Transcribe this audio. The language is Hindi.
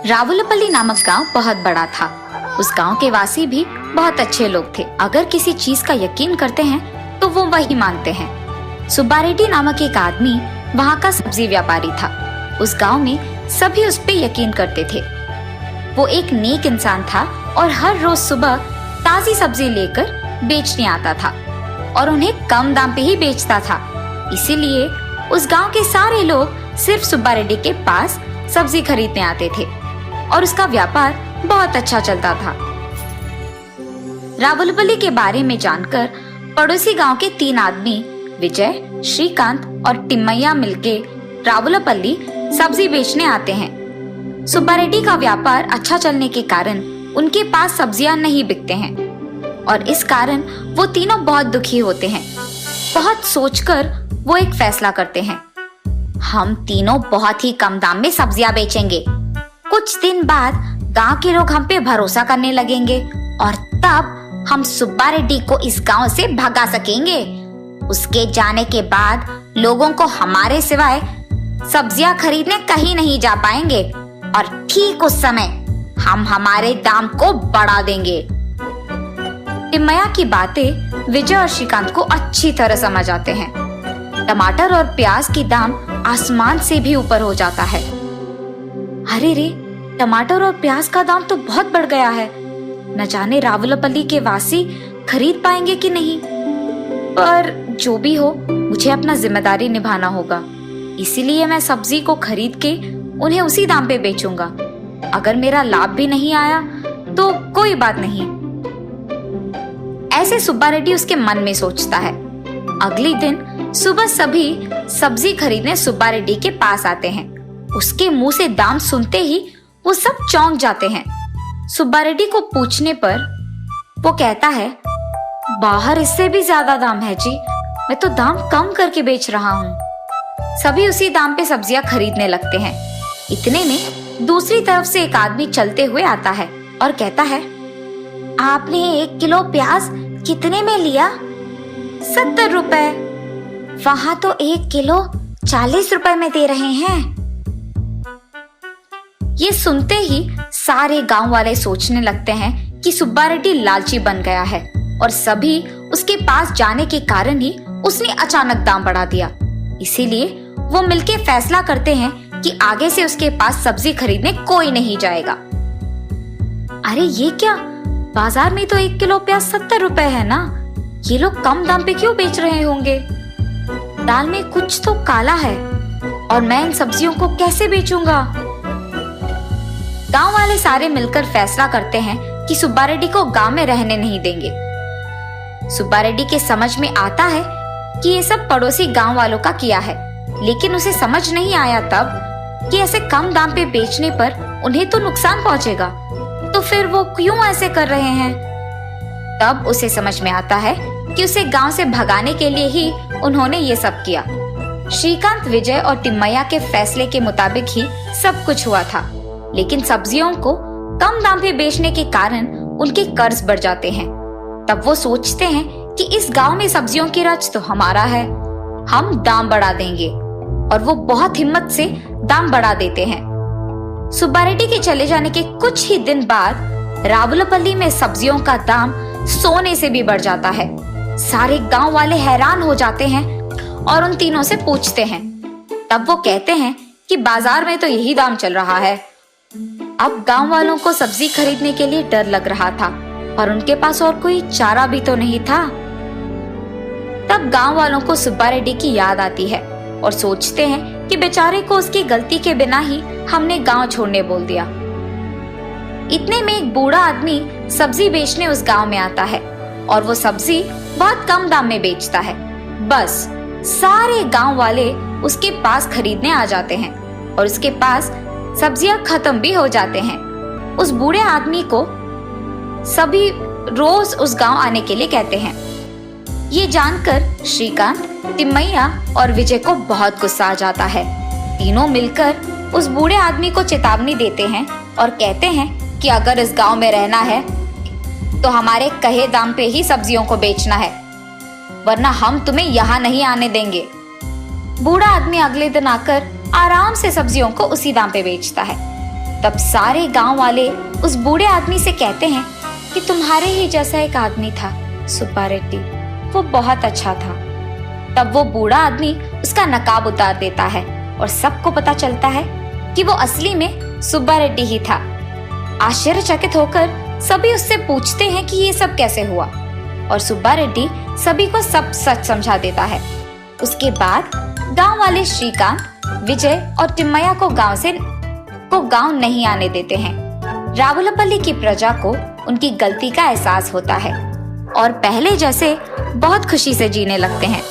रावुलपल्ली नामक गांव बहुत बड़ा था। उस गांव के वासी भी बहुत अच्छे लोग थे। अगर किसी चीज का यकीन करते हैं तो वो वही मानते हैं। सुब्बा रेड्डी नामक एक आदमी वहाँ का सब्जी व्यापारी था। उस गांव में सभी उस पे यकीन करते थे। वो एक नेक इंसान था और हर रोज सुबह ताजी सब्जी लेकर बेचने आता था और उन्हें कम दाम पे ही बेचता था। इसीलिए उस गांव के सारे लोग सिर्फ सुब्बा रेड्डी के पास सब्जी खरीदने आते थे और उसका व्यापार बहुत अच्छा चलता था। रावुलपल्ली के बारे में जानकर पड़ोसी गांव के 3 आदमी विजय, श्रीकांत और टिम्मैया मिलके रावुलपल्ली सब्जी बेचने आते हैं। सुब्बा रेड्डी का व्यापार अच्छा चलने के कारण उनके पास सब्जियां नहीं बिकते हैं और इस कारण वो तीनों बहुत दुखी होते हैं। बहुत सोचकर वो एक फैसला करते हैं। हम तीनों बहुत ही कम दाम में सब्जियां बेचेंगे। कुछ दिन बाद गांव के लोग हम पे भरोसा करने लगेंगे और तब हम सुब्बा रेड्डी को इस गांव से भगा सकेंगे। उसके जाने के बाद लोगों को हमारे सिवाय सब्जियां खरीदने कहीं नहीं जा पाएंगे और ठीक उस समय हम हमारे दाम को बढ़ा देंगे। टिम्मैया की बातें विजय और श्रीकांत को अच्छी तरह समझ आते हैं। टमाटर और प्याज की दाम आसमान से भी ऊपर हो जाता है। अरे रे, टमाटर और प्याज का दाम तो बहुत बढ़ गया है। न जाने रावुलपल्ली के वासी खरीद पाएंगे कि नहीं। पर जो भी हो, मुझे अपना जिम्मेदारी निभाना होगा। इसीलिए मैं सब्जी को खरीद के उन्हें उसी दाम पे बेचूंगा। अगर मेरा लाभ भी नहीं आया तो कोई बात नहीं। ऐसे सुब्बा रेड्डी उसके मन में सोचता है। अगले दिन सुबह सभी सब्जी खरीदने सुब्बा रेड्डी के पास आते हैं। उसके मुंह से दाम सुनते ही वो सब चौंक जाते हैं। सुब्बा रेड्डी को पूछने पर वो कहता है, बाहर इससे भी ज्यादा दाम है जी। मैं तो दाम कम करके बेच रहा हूँ। सभी उसी दाम पे सब्जियां खरीदने लगते हैं। इतने में दूसरी तरफ से एक आदमी चलते हुए आता है और कहता है, आपने 1 किलो प्याज कितने में लिया? 70 रुपए। वहां तो 1 किलो 40 रुपए में दे रहे हैं। ये सुनते ही सारे गांव वाले सोचने लगते हैं कि सुब्बा रेड्डी लालची बन गया है और सभी उसके पास जाने के कारण ही उसने अचानक दाम बढ़ा दिया। इसीलिए वो मिलके फैसला करते हैं कि आगे से उसके पास सब्जी खरीदने कोई नहीं जाएगा। अरे ये क्या, बाजार में तो 1 किलो प्याज 70 रुपए है ना। ये लोग कम दाम पे क्यों बेच रहे होंगे? दाल में कुछ तो काला है और मैं इन सब्जियों को कैसे बेचूंगा? गांव वाले सारे मिलकर फैसला करते हैं कि सुब्बा रेड्डी को गांव में रहने नहीं देंगे। सुब्बा रेड्डी के समझ में आता है कि ये सब पड़ोसी गांव वालों का किया है, लेकिन उसे समझ नहीं आया तब कि ऐसे कम दाम पे बेचने पर उन्हें तो नुकसान पहुंचेगा। तो फिर वो क्यों ऐसे कर रहे हैं? तब उसे समझ में आता है कि उसे गांव से भगाने के लिए ही उन्होंने ये सब किया। श्रीकांत, विजय और टिम्मैया के फैसले के मुताबिक ही सब कुछ हुआ था, लेकिन सब्जियों को कम दाम पे बेचने के कारण उनके कर्ज बढ़ जाते हैं। तब वो सोचते हैं कि इस गांव में सब्जियों की रच तो हमारा है, हम दाम बढ़ा देंगे। और वो बहुत हिम्मत से दाम बढ़ा देते हैं। सुब्बा रेड्डी के चले जाने के कुछ ही दिन बाद रावुलपल्ली में सब्जियों का दाम सोने से भी बढ़ जाता है। सारे गांव वाले हैरान हो जाते हैं और उन तीनों से पूछते हैं। तब वो कहते हैं कि बाजार में तो यही दाम चल रहा है। अब गांव वालों को सब्जी खरीदने के लिए डर लग रहा था और उनके पास और कोई चारा भी तो नहीं था। तब गांव वालों को सुब्बा रेड्डी की याद आती है और सोचते हैं कि बेचारे को उसकी गलती के बिना ही हमने गांव छोड़ने बोल दिया। इतने में एक बूढ़ा आदमी सब्जी बेचने उस गांव में आता है और वो सब्जी बहुत कम दाम में बेचता है। बस सारे गांव वाले उसके पास खरीदने आ जाते हैं और उसके पास सब्जियां खत्म भी हो जाते हैं। उस बूढ़े आदमी को सभी रोज उस गांव आने के लिए कहते हैं। ये जानकर श्रीकांत, टिम्मैया और विजय को बहुत गुस्सा आ जाता है। तीनों मिलकर उस बूढ़े आदमी को चेतावनी देते हैं और कहते हैं कि अगर इस गांव में रहना है तो हमारे कहे दाम पे ही सब्जियों को बेचना है, वरना हम तुम्हें यहाँ नहीं आने देंगे। बूढ़ा आदमी अगले दिन आकर आराम से सब्जियों को उसी दाम पे बेचता है। तब सारे गांव वाले उस बूढ़े आदमी से कहते हैं कि तुम्हारे ही जैसा एक आदमी था सुब्बा रेड्डी, वो बहुत अच्छा था। तब वो बूढ़ा आदमी उसका नकाब उतार देता है और सबको पता चलता है कि वो असली में सुब्बा रेड्डी ही था। आश्चर्यचकित होकर सभी उससे पूछते हैं कि ये सब कैसे हुआ, और सुब्बा रेड्डी सभी को सब सच समझा देता है। उसके बाद गांव वाले श्रीकांत, विजय और टिम्मैया को गांव नहीं आने देते हैं। रावुलपल्ली की प्रजा को उनकी गलती का एहसास होता है और पहले जैसे बहुत खुशी से जीने लगते हैं।